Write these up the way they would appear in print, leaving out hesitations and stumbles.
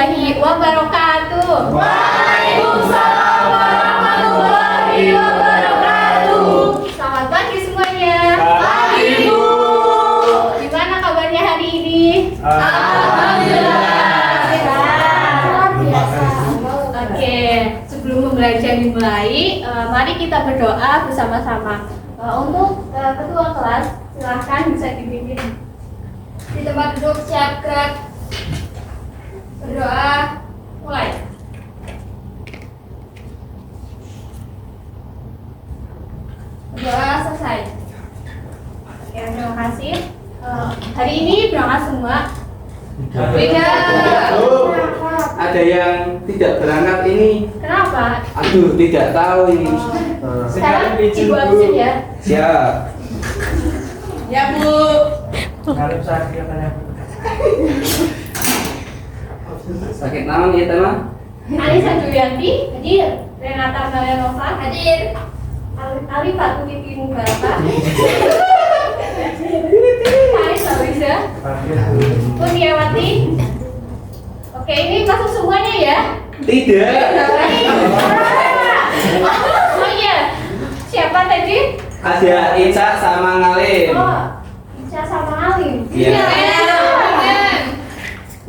warahmatullahi wabarakatuh. Waalaikumsalam warahmatullahi wabarakatuh. Selamat pagi semuanya. Pagi, Bu. Gimana kabarnya hari ini? Alhamdulillah. Sehat. Biasa. Oke, sebelum belajar dimulai, mari kita berdoa bersama-sama. Untuk ketua kelas, silahkan bisa dipimpin. Di tempat duduk siap gerak. Berdoa, mulai. Berdoa selesai. Oke, terima kasih. Hari ini berangkat semua? Tidak. Ada yang tidak berangkat ini. Kenapa? Aduh, tidak tahu ini. Sekarang ibu absen ya? Siap. Ya, Bu. Sakit naon ya, teman? Anissa Julianti, hadir. Renata Malenova, hadir. Ali Fatu Titi Mubaraka. Hai Salisa. Kurniawati. Oke, ini masuk semuanya ya? Tidak. Oh iya. Siapa tadi? Ada Ica sama Ngalim. Oh, Ica sama Alim. Iya.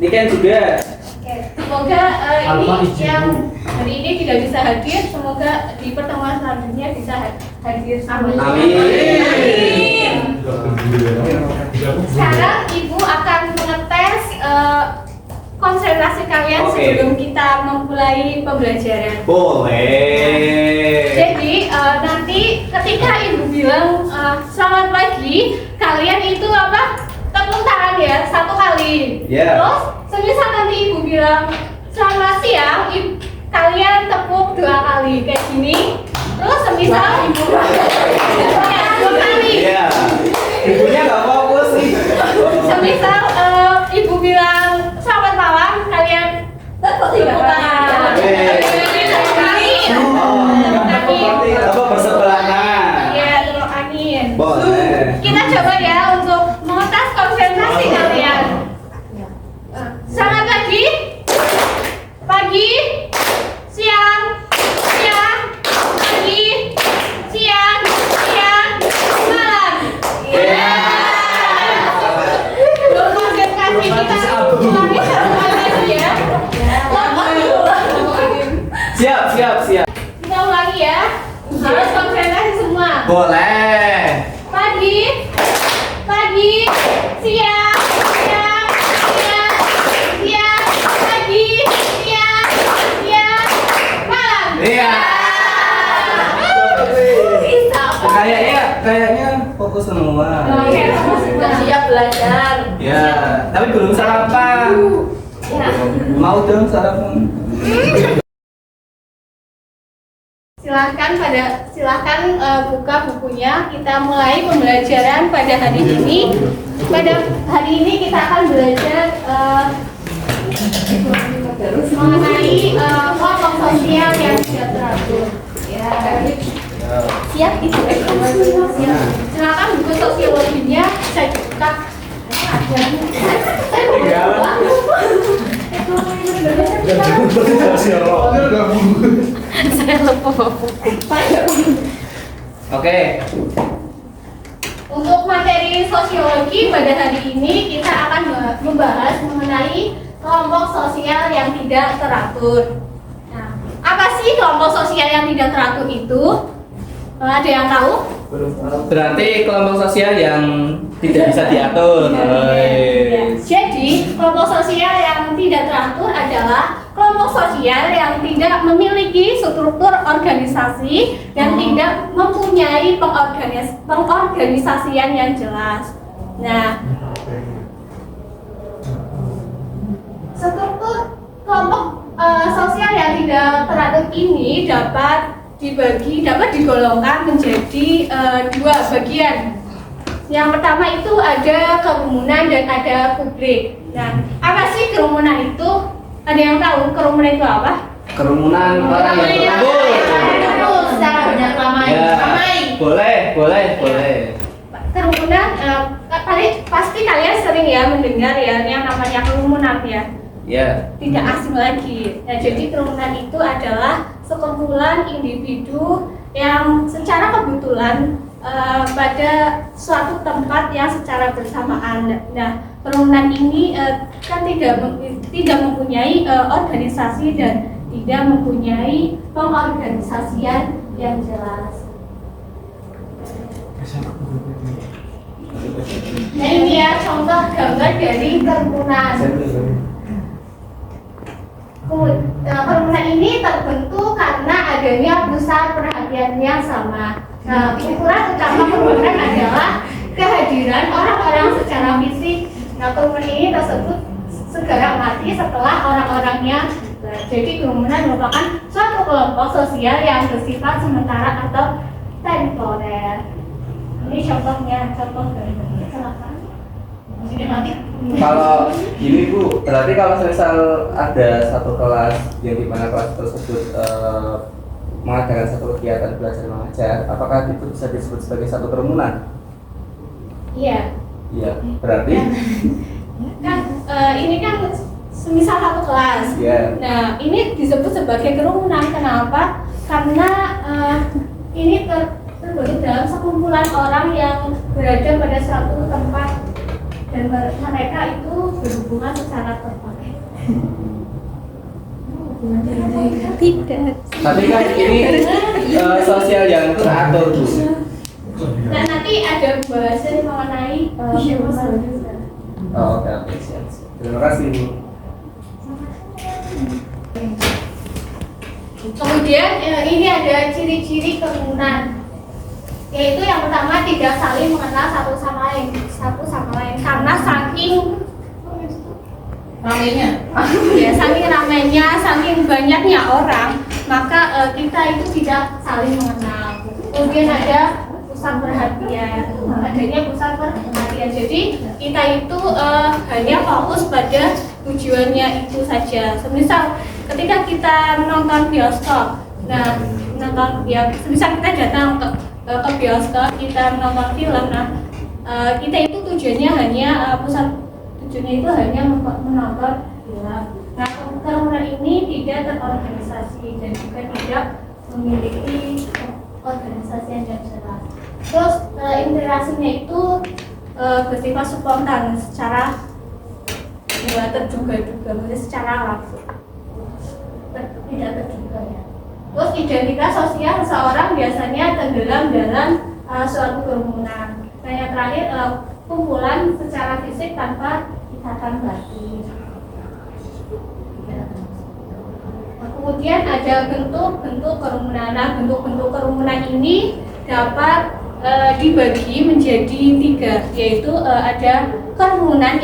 Ini kan juga. Oke, semoga ini yang hari ini tidak bisa hadir, semoga di pertemuan selanjutnya bisa hadir. Amin. Amin. Sekarang Ibu akan mengetes konsentrasi kalian Oke. sebelum kita memulai pembelajaran. Boleh. Jadi nanti ketika Ibu bilang selamat pagi, kalian itu apa? Tepuk tangan ya, satu kali. Ya. Terus semisal nanti Ibu bilang selamat siang, kalian tepuk 2 kali kayak gini. Terus semisal Ibu ya, 2 kali. Iya. Ibunya nggak fokus sih. Semisal Ibu bilang selamat malam, kalian tepuk 3 tangan. Oke. Tepuk tangan. Apa bersebelahan? Iya, tepuk angin. Boleh. Kita coba ya untuk mengetes konsentrasi kalian. Selamat pagi, pagi, siang, siang, pagi, siang, siang, malam. Iya. Konsentrasi kita ulangi satu lagi ya. Siap. Kita ulangi ya. Harus konsentrasi semua. Boleh. Pagi, siang, siang, siang, siang, pagi, siang, siang, malam. Iya. Kayaknya fokus semua. Oke, sudah siap belajar. Ya, tapi belum sarapan. Ya. Mau dong sarapan. Silahkan buka bukunya. Kita mulai pembelajaran pada hari ini. Pada hari ini kita akan belajar mengenai kelompok sosial yang tidak teratur. Ya. Siap itu. Silakan buku sosiologinya saya buka. Saya lupa buku. Oke. Untuk materi sosiologi pada hari ini kita akan membahas mengenai kelompok sosial yang tidak teratur. Nah, apa sih kelompok sosial yang tidak teratur itu? Ada yang tahu? Berarti kelompok sosial yang tidak bisa diatur. Ya. Jadi, kelompok sosial yang tidak teratur adalah kelompok sosial yang tidak memiliki struktur organisasi dan tidak mempunyai pengorganisasian yang jelas. Nah, struktur kelompok sosial yang tidak teratur ini dapat digolongkan menjadi 2 bagian. Yang pertama itu ada kerumunan dan ada publik. Nah, apa sih kerumunan itu? Ada yang tahu kerumunan itu apa? Kerumunan orang yang berkumpul. Secara banyak ramai. Ya. Boleh. Kerumunan pasti kalian sering ya mendengar ya yang namanya kerumunan ya. Ya. tidak asing lagi. Nah, jadi kerumunan itu adalah sekumpulan individu yang secara kebetulan pada suatu tempat yang secara bersamaan. Nah, kerumunan ini kan tidak mempunyai organisasi dan tidak mempunyai pengorganisasian yang jelas. Nah, ini ya contoh gambar dari kerumunan. Kerumunan ini terbentuk karena adanya pusat perhatian yang sama. Nah, ukuran utama kerumunan adalah kehadiran orang-orang secara fisik. Nah, kerumunan ini tersebut segera mati setelah orang-orangnya. Jadi kerumunan merupakan suatu kelompok sosial yang bersifat sementara atau temporer. Ini contohnya, contoh dari silakan. Ini nanti. Kalau gini Bu, berarti kalau misal ada satu kelas yang dimana kelas tersebut mengadakan satu kegiatan belajar mengajar, apakah itu bisa disebut sebagai satu kerumunan? Iya. Iya, berarti Kan ini kan semisal satu kelas. Iya. Nah, ini disebut sebagai kerumunan. Kenapa? Karena ini terbentuk dalam sekumpulan orang yang berada pada suatu tempat dan mereka itu berhubungan secara terpakai. Tidak. tapi kan ini sosial yang teratur Bu. Dan nanti ada pembahasan mengenai kerumunan juga. Oh, oke, siap. Terima kasih Bu. Kemudian ini ada ciri-ciri kerumunan, yaitu yang pertama tidak saling mengenal satu sama lain karena saking Ramainya. ya saking ramainya, saking banyaknya orang, maka kita itu tidak saling mengenal. Kemudian ada pusat perhatian, adanya pusat perhatian. Jadi kita itu hanya fokus pada tujuannya itu saja. Semisal ketika kita menonton bioskop, nah menonton ya, semisal kita datang ke bioskop, kita menonton film, nah kita itu tujuannya hanya tujuannya itu hanya menonton film. Nah, kerumunan ini tidak terorganisasi dan juga tidak memiliki organisasi yang jelas. Terus interaksinya itu bersifat spontan, secara terduga-duga, maksudnya secara langsung, tidak terduga ya. Terus identitas sosial seseorang biasanya tenggelam dalam suatu kerumunan. Nah, yang terakhir kumpulan secara fisik tanpa ikatan batin. Kemudian ada bentuk-bentuk kerumunan. Nah, bentuk-bentuk kerumunan ini dapat dibagi menjadi 3, yaitu ada kerumunan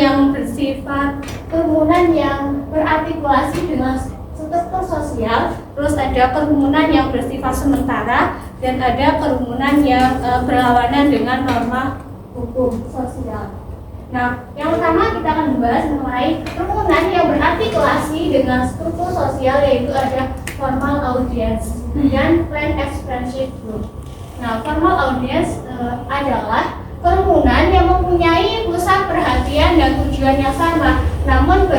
yang berartikulasi dengan struktur sosial, terus ada kerumunan yang bersifat sementara, dan ada kerumunan yang berlawanan dengan norma hukum sosial. Nah, yang pertama kita akan membahas mengenai kerumunan yang berartikulasi dengan struktur sosial, yaitu ada formal audience dan plain expressive group. Nah, formal audience adalah kerumunan yang mempunyai pusat perhatian dan tujuan yang sama, namun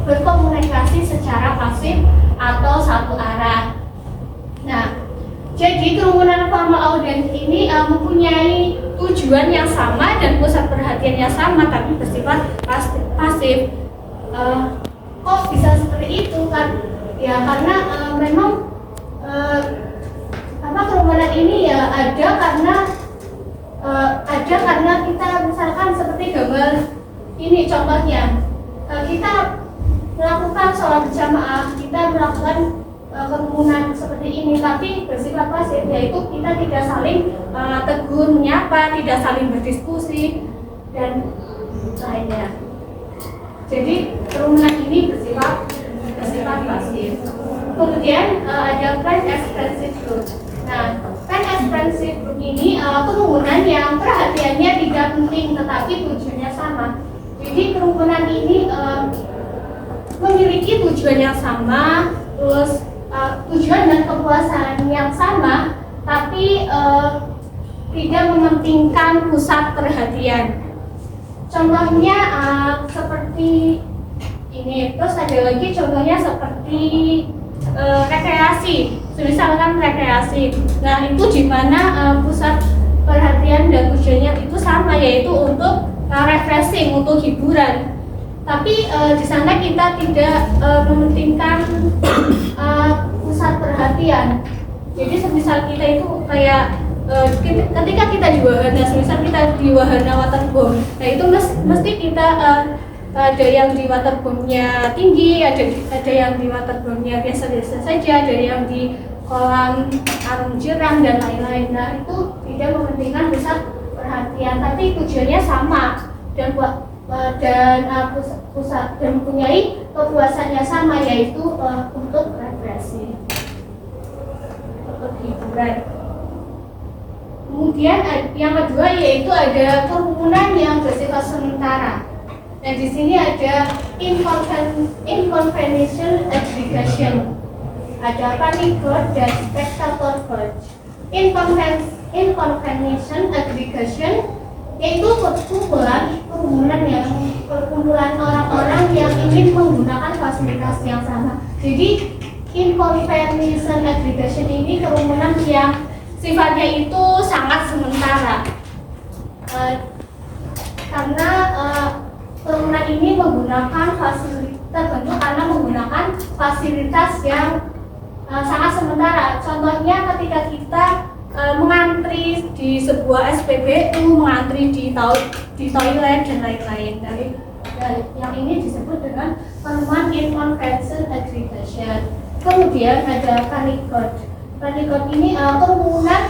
berkomunikasi secara pasif atau satu arah. Nah, jadi kerumunan formal audience ini mempunyai tujuan yang sama dan pusat perhatian yang sama, tapi bersifat pasif. Kok bisa seperti itu kan? Ya karena memang kerumunan ini ya ada karena kita misalkan seperti gambar ini contohnya, kita melakukan sholat berjamaah, kita melakukan kerumunan seperti ini, tapi bersifat pasif, yaitu kita tidak saling tegur menyapa, tidak saling berdiskusi dan lainnya. Jadi kerumunan ini bersifat pasif. Kemudian ada plain expressive group. Nah, plain expressive group ini kerumunan yang perhatiannya tidak penting tetapi tujuannya sama. Jadi kerumunan ini memiliki tujuan yang sama, terus tujuan dan kepuasan yang sama, tapi tidak mementingkan pusat perhatian. Contohnya seperti ini. Terus ada lagi contohnya seperti rekreasi, misalkan rekreasi. Nah itu di mana pusat perhatian dan tujuannya itu sama, yaitu untuk refreshing, untuk hiburan. Tapi di sana kita tidak mementingkan pusat perhatian. Jadi semisal kita itu kayak ketika kita di wahana, semisal kita di wahana waterboom, nah itu mesti kita ada yang di waterboomnya tinggi, ada yang di waterboomnya biasa-biasa saja, ada yang di kolam arung jeram dan lain-lain. Nah itu tidak mementingkan pusat perhatian, tapi tujuannya sama dan pusat dan mempunyai kepuasannya sama, yaitu untuk refreshing, untuk hiburan. Kemudian yang kedua yaitu ada kerumunan yang bersifat sementara. Nah di sini ada inconventional aggregation, ada panic crowd dan spectator crowd. Inconventional aggregation yaitu perkumpulan orang-orang yang ingin menggunakan fasilitas yang sama. Jadi inconventional aggregation ini kerumunan yang sifatnya itu sangat sementara, karena kerumunan ini menggunakan fasilitas yang sangat sementara. Contohnya ketika kita mengantri di sebuah SPBU, mengantri di toilet dan lain-lain. Dari yang ini disebut dengan kerumunan inconventional aggregation. Kemudian ada panic crowd. Panic crowd ini kerumunan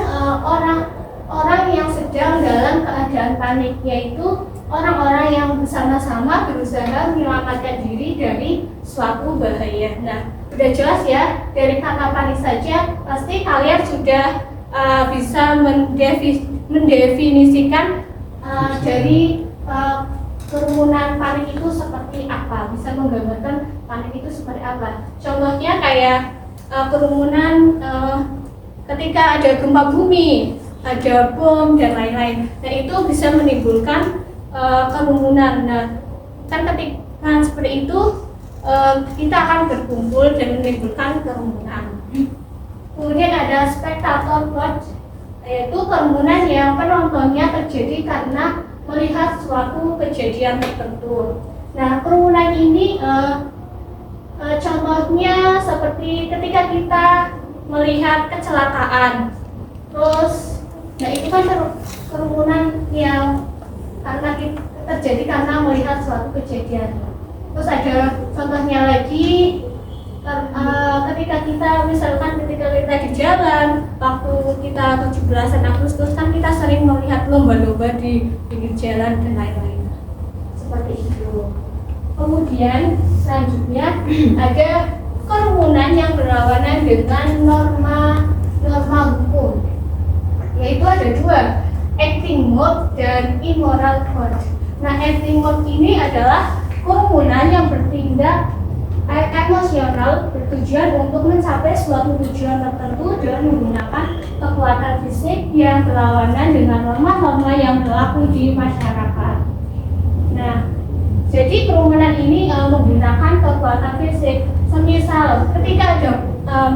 orang yang sedang dalam keadaan panik, yaitu orang-orang yang bersama-sama berusaha menyelamatkan diri dari suatu bahaya. Nah, sudah jelas ya, dari kata panik saja pasti kalian sudah bisa mendefinisikan dari kerumunan panik itu seperti apa, bisa menggambarkan panik itu seperti apa. Contohnya kayak kerumunan ketika ada gempa bumi, ada bom dan lain-lain. Nah itu bisa menimbulkan kerumunan. Nah kan ketika seperti itu kita akan berkumpul dan menimbulkan kerumunan. Kemudian ada spectator crowd, yaitu kerumunan yang penontonnya terjadi karena melihat suatu kejadian tertentu. Nah kerumunan ini contohnya seperti ketika kita melihat kecelakaan, terus nah itu kan kerumunan yang terjadi karena melihat suatu kejadian. Terus ada contohnya lagi ketika kita di jalan, waktu kita 17 Agustus kan kita sering melihat lomba-lomba di pinggir jalan dan lain-lain seperti itu. Kemudian selanjutnya ada kerumunan yang berlawanan dengan norma hukum, yaitu ada dua, acting mode dan immoral code. Nah acting mode ini adalah kerumunan yang bertindak emosional bertujuan untuk mencapai suatu tujuan tertentu dengan menggunakan kekuatan fisik yang berlawanan dengan norma-norma yang berlaku di masyarakat. Nah, jadi kerumunan ini menggunakan kekuatan fisik. Semisal ketika ada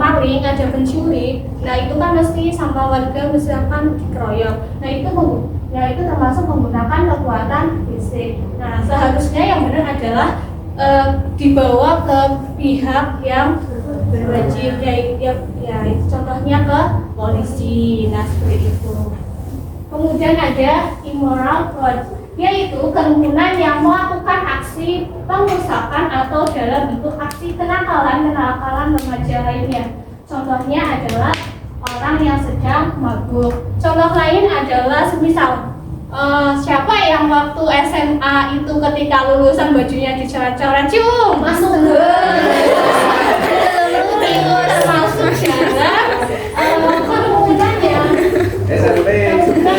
maling, ada pencuri, nah itu kan mesti sama warga misalkan dikeroyok. Nah itu termasuk menggunakan kekuatan fisik. Nah seharusnya yang benar adalah dibawa ke pihak yang berwajib, ya contohnya ke polisi. Nah seperti itu. Kemudian ada immoral code, yaitu kerumunan yang melakukan aksi pengusakan atau dalam bentuk aksi kenakalan remaja lainnya. Contohnya adalah orang yang sedang mabuk. Contoh lain adalah semisal siapa yang waktu SMA itu ketika lulusan bajunya dicoret-coret, cium masuk ke itu termasuk dalam kerumunan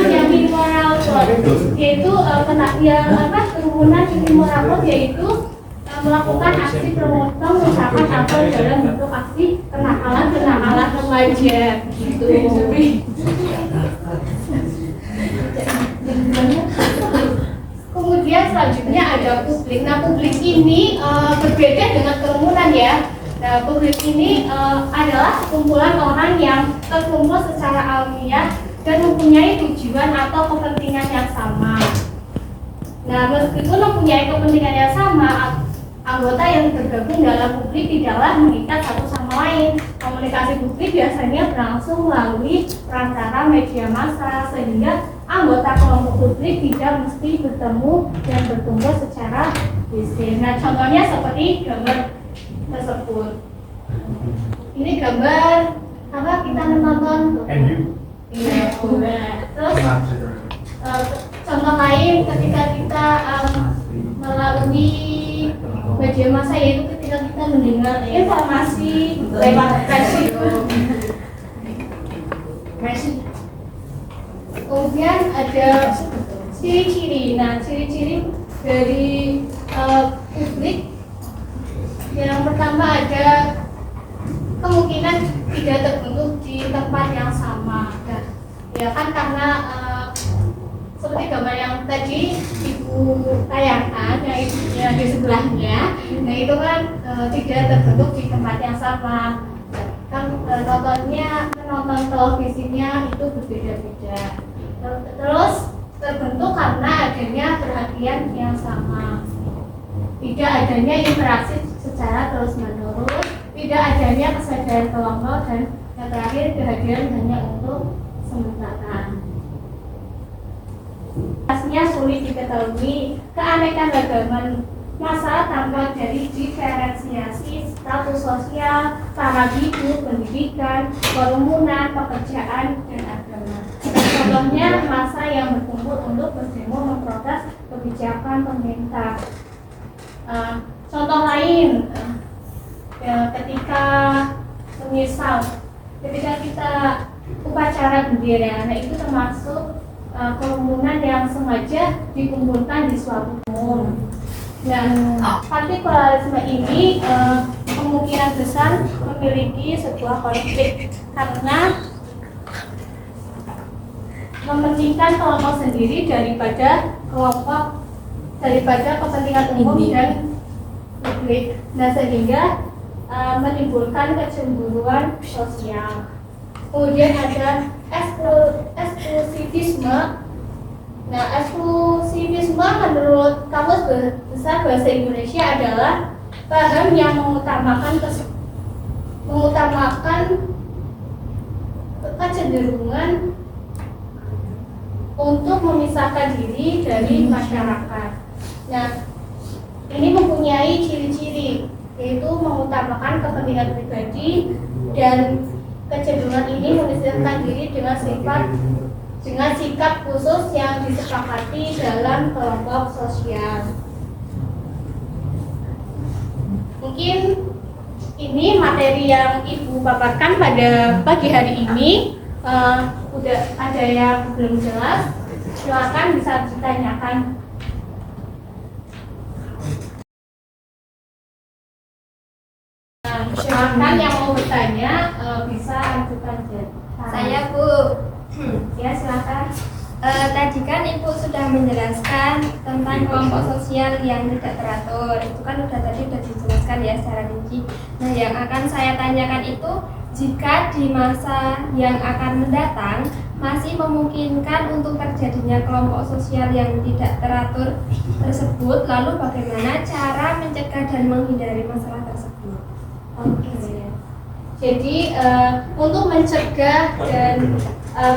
yang immoral code, yaitu kerumunan immoral code yaitu melakukan aksi pengusakan atau dalam bentuk aksi kenakalan remaja gitu. Kemudian Kemudian selanjutnya ada publik. Nah, publik ini berbeda dengan kerumunan ya. Nah, publik ini adalah sekumpulan orang yang terkumpul secara alamiah dan mempunyai tujuan atau kepentingan yang sama. Nah, meskipun mempunyai kepentingan yang sama, anggota yang tergabung dalam publik tidaklah mengikat satu sama lain. Komunikasi publik biasanya berlangsung melalui perantara media massa, sehingga anggota kelompok publik tidak mesti bertemu dan berkumpul secara fisik. Nah, contohnya seperti gambar tersebut. Ini gambar apa kita menonton? Iya. Terus contoh lain ketika kita melalui media massa, yaitu ketika kita mendengar informasi lewat radio. Kemudian ada ciri-ciri. Nah, ciri-ciri dari publik yang pertama ada kemungkinan tidak terbentuk di tempat yang sama. Nah, ya kan karena seperti gambar yang tadi ibu tayangkan, yang di sebelahnya, nah itu kan tidak terbentuk di tempat yang sama. Kan penonton televisinya itu berbeda-beda. Terus terbentuk karena adanya perhatian yang sama, tidak adanya interaksi secara terus-menerus, tidak adanya kesadaran kelompok, dan yang terakhir kehadiran hanya untuk sementara. Pastinya sulit diketahui keanekaragaman massa tampak dari diferensiasi status sosial, cara hidup, pendidikan, kerumunan, pekerjaan, dan agama. Contohnya massa yang berkumpul untuk berdemo memprotes kebijakan pemerintah. Contoh lain, ketika kita upacara bendera, nah itu termasuk kerumunan yang sengaja dikumpulkan di suatu umum. Dan partikularisme ini kemungkinan besar memiliki sebuah konflik karena mementingkan kelompok sendiri daripada kepentingan umum dan publik. Nah, sehingga menimbulkan kecemburuan sosial. Kemudian ada eksklusivisme. Nah, eksklusivisme menurut Kamus Besar Bahasa Indonesia adalah paham yang mengutamakan kecenderungan untuk memisahkan diri dari masyarakat. Nah, ini mempunyai ciri-ciri, yaitu mengutamakan kepentingan pribadi, dan kecenderungan ini memisahkan diri dengan sikap khusus yang disepakati dalam kelompok sosial. Mungkin ini materi yang Ibu paparkan pada pagi hari ini. Udah ada yang belum jelas, silakan bisa ditanyakan. Silakan yang mau bertanya bisa ajukan saja. Saya Bu. Ya, silakan. Tadi kan Ibu sudah menjelaskan tentang kelompok sosial yang tidak teratur. Itu kan tadi sudah dijelaskan ya secara rinci. Nah, yang akan saya tanyakan itu, jika di masa yang akan mendatang masih memungkinkan untuk terjadinya kelompok sosial yang tidak teratur tersebut, lalu bagaimana cara mencegah dan menghindari masalah tersebut? Oke. Jadi untuk mencegah dan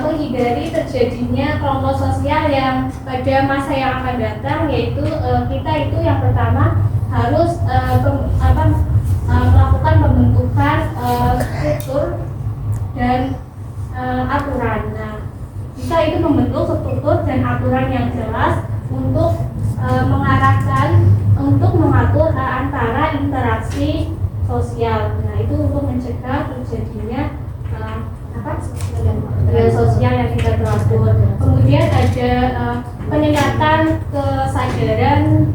menghindari terjadinya kelompok sosial yang pada masa yang akan datang, yaitu kita itu yang pertama harus melakukan pembentukan struktur dan aturan. Nah, kita itu membentuk struktur dan aturan yang jelas untuk untuk mengatur antara interaksi sosial. Nah, itu untuk mencegah terjadinya sosial yang tidak teratur. Kemudian ada peningkatan kesadaran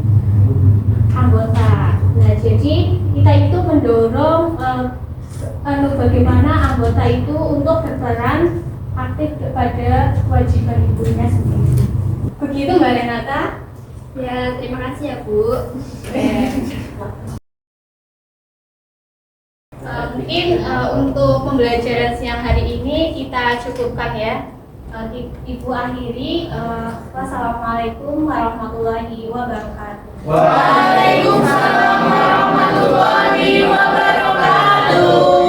anggota. Nah, jadi kita itu mendorong bagaimana anggota itu untuk berperan aktif kepada kewajiban ibunya sendiri. Begitu Mbak Renata. Ya, terima kasih ya Bu. Mungkin untuk pembelajaran siang hari ini kita cukupkan ya. Ibu akhiri. Wassalamualaikum warahmatullahi wabarakatuh. Waalaikumsalam warahmatullahi wabarakatuh.